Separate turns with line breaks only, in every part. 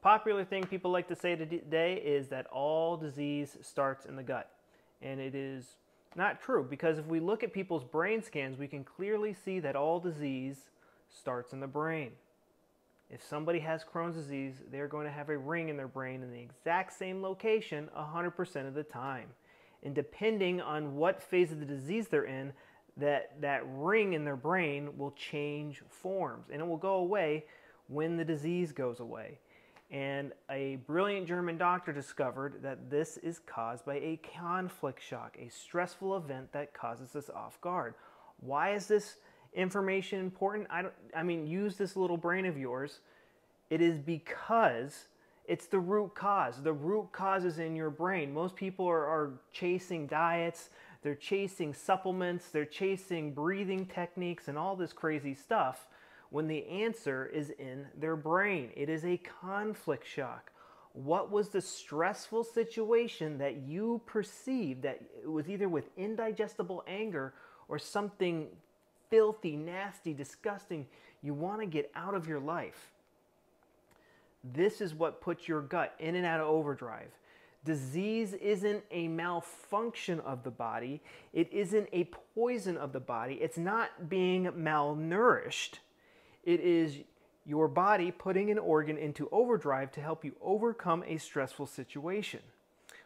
popular thing people like to say today is that all disease starts in the gut. And it is not true, because if we look at people's brain scans, we can clearly see that all disease starts in the brain. If somebody has Crohn's disease, they're going to have a ring in their brain in the exact same location 100% of the time. And depending on what phase of the disease they're in, that ring in their brain will change forms, and it will go away when the disease goes away. And a brilliant German doctor discovered that this is caused by a conflict shock, a stressful event that causes us off guard. Why is this information important? I mean, use this little brain of yours. It is because it's the root cause. The root cause is in your brain. Most people are chasing diets, they're chasing supplements, they're chasing breathing techniques and all this crazy stuff, when the answer is in their brain. It is a conflict shock. What was the stressful situation that you perceived that it was either with indigestible anger or something filthy, nasty, disgusting you want to get out of your life? This is what puts your gut in and out of overdrive. Disease isn't a malfunction of the body. It isn't a poison of the body. It's not being malnourished. It is your body putting an organ into overdrive to help you overcome a stressful situation.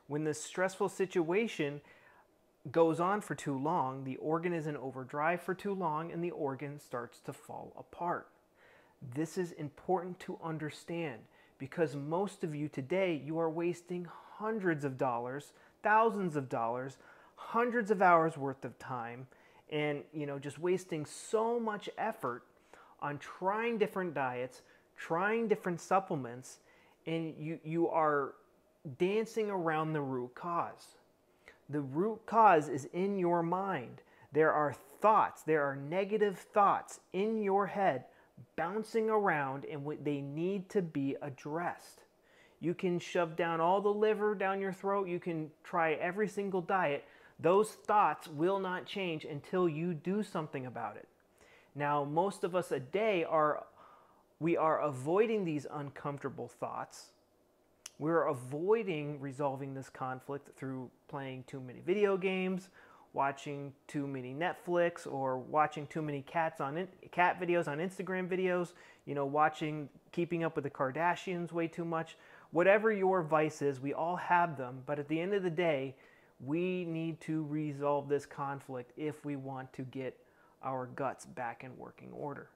When the stressful situation goes on for too long, the organ is in overdrive for too long, and the organ starts to fall apart. This is important to understand, because most of you today, you are wasting hundreds of dollars, thousands of dollars, hundreds of hours worth of time, and just wasting so much effort on trying different diets, trying different supplements, and you are dancing around the root cause. The root cause is in your mind. There are thoughts, there are negative thoughts in your head bouncing around, and they need to be addressed. You can shove down all the liver down your throat, you can try every single diet. Those thoughts will not change until you do something about it. Now, most of us a day we are avoiding these uncomfortable thoughts. We're avoiding resolving this conflict through playing too many video games, watching too many Netflix, or watching too many cat videos on Instagram videos, keeping up with the Kardashians way too much. Whatever your vice is, we all have them, but at the end of the day, we need to resolve this conflict if we want to get our guts back in working order.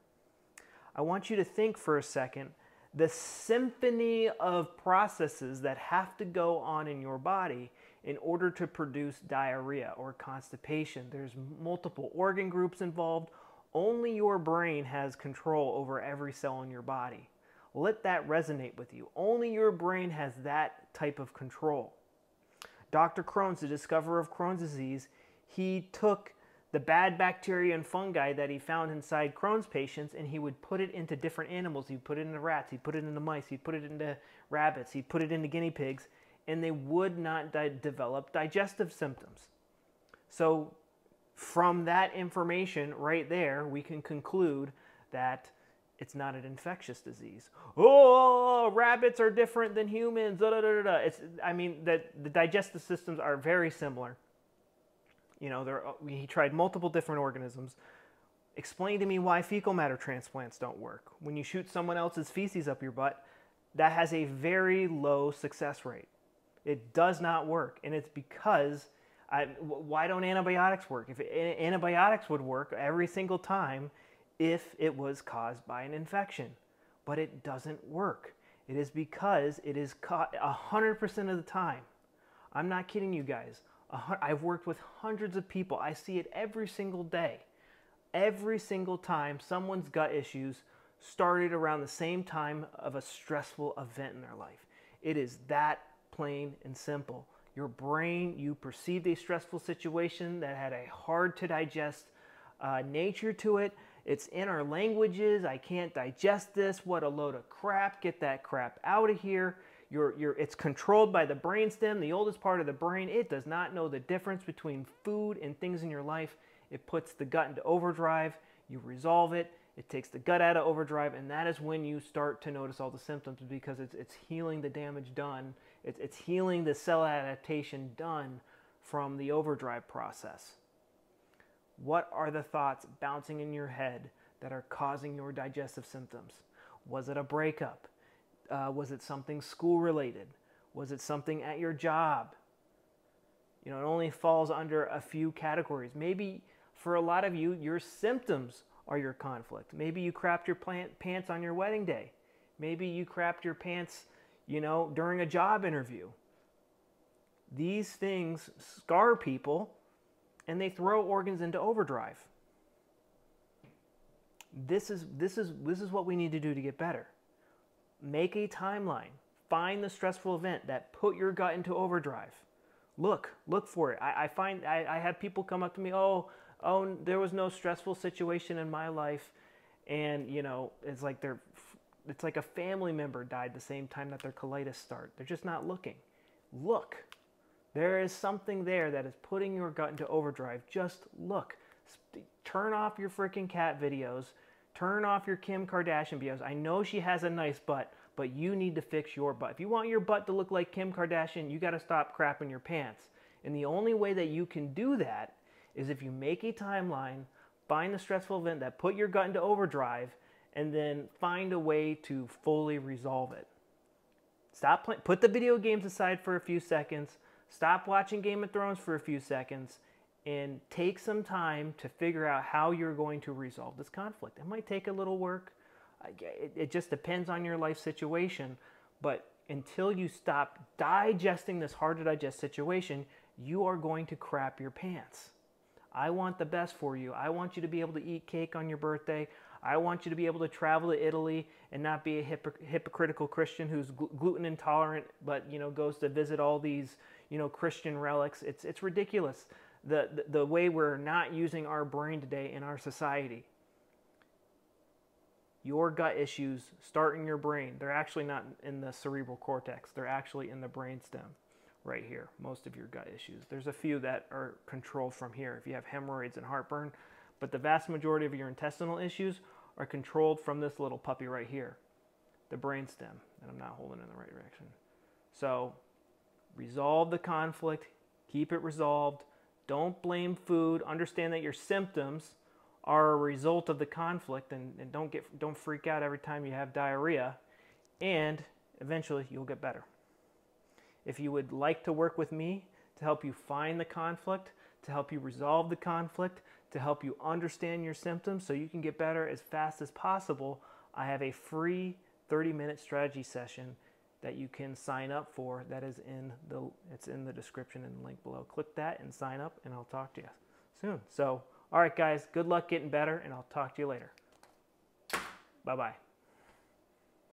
I want you to think for a second the symphony of processes that have to go on in your body in order to produce diarrhea or constipation. There's multiple organ groups involved. Only your brain has control over every cell in your body. Let that resonate with you. Only your brain has that type of control. Dr. Crohn's, the discoverer of Crohn's disease, he took the bad bacteria and fungi that he found inside Crohn's patients, and he would put it into different animals. He'd put it into rats, he'd put it into mice, he'd put it into rabbits, he'd put it into guinea pigs, and they would not develop digestive symptoms. So from that information right there, we can conclude that it's not an infectious disease. Oh, rabbits are different than humans. Da, da, da, da. The digestive systems are very similar. He tried multiple different organisms. Explain to me why fecal matter transplants don't work. When you shoot someone else's feces up your butt, that has a very low success rate. It does not work, and it's because, why don't antibiotics work? If antibiotics would work every single time if it was caused by an infection, but it doesn't work. It is because it is caught 100% of the time. I'm not kidding you guys. I've worked with hundreds of people. I see it every single day. Every single time someone's gut issues started around the same time of a stressful event in their life. It is that plain and simple. Your brain, you perceived a stressful situation that had a hard to digest nature to it. It's in our languages. I can't digest this. What a load of crap. Get that crap out of here. It's controlled by the brainstem, the oldest part of the brain. It does not know the difference between food and things in your life. It puts the gut into overdrive. You resolve it, It takes the gut out of overdrive, and that is when you start to notice all the symptoms, because it's healing the damage done. It's healing the cell adaptation done from the overdrive process. What are the thoughts bouncing in your head that are causing your digestive symptoms? Was it a breakup? Was it something school related? Was it something at your job? You know, it only falls under a few categories. Maybe for a lot of you, your symptoms are your conflict. Maybe you crapped your pants on your wedding day. Maybe you crapped your pants, you know, during a job interview. These things scar people, and they throw organs into overdrive. This is what we need to do to get better. Make a timeline. Find the stressful event that put your gut into overdrive. Look for it. I have people come up to me, oh, there was no stressful situation in my life, and you know, it's like a family member died the same time that their colitis started. They're just not looking. Look. There is something there that is putting your gut into overdrive. Just look. Turn off your freaking cat videos. Turn off your Kim Kardashian videos. I know she has a nice butt, but you need to fix your butt. If you want your butt to look like Kim Kardashian, you got to stop crapping your pants. And the only way that you can do that is if you make a timeline, find the stressful event that put your gut into overdrive, and then find a way to fully resolve it. Stop playing. Put the video games aside for a few seconds. Stop watching Game of Thrones for a few seconds, and take some time to figure out how you're going to resolve this conflict. It might take a little work. It just depends on your life situation. But until you stop digesting this hard to digest situation, you are going to crap your pants. I want the best for you. I want you to be able to eat cake on your birthday. I want you to be able to travel to Italy and not be a hypocritical Christian who's gluten intolerant, but you know, goes to visit all these, you know, Christian relics. It's ridiculous the way we're not using our brain today in our society. Your gut issues start in your brain. They're actually not in the cerebral cortex. They're actually in the brainstem right here, most of your gut issues. There's a few that are controlled from here if you have hemorrhoids and heartburn, but the vast majority of your intestinal issues are controlled from this little puppy right here, the brainstem, and I'm not holding in the right direction. So resolve the conflict, keep it resolved. Don't blame food. Understand that your symptoms are a result of the conflict, and don't freak out every time you have diarrhea, and eventually you'll get better. If you would like to work with me to help you find the conflict, to help you resolve the conflict, to help you understand your symptoms so you can get better as fast as possible, I have a free 30-minute strategy session that you can sign up for. That is it's in the description and the link below. Click that and sign up, and I'll talk to you soon. So, all right, guys, good luck getting better, and I'll talk to you later. Bye-bye.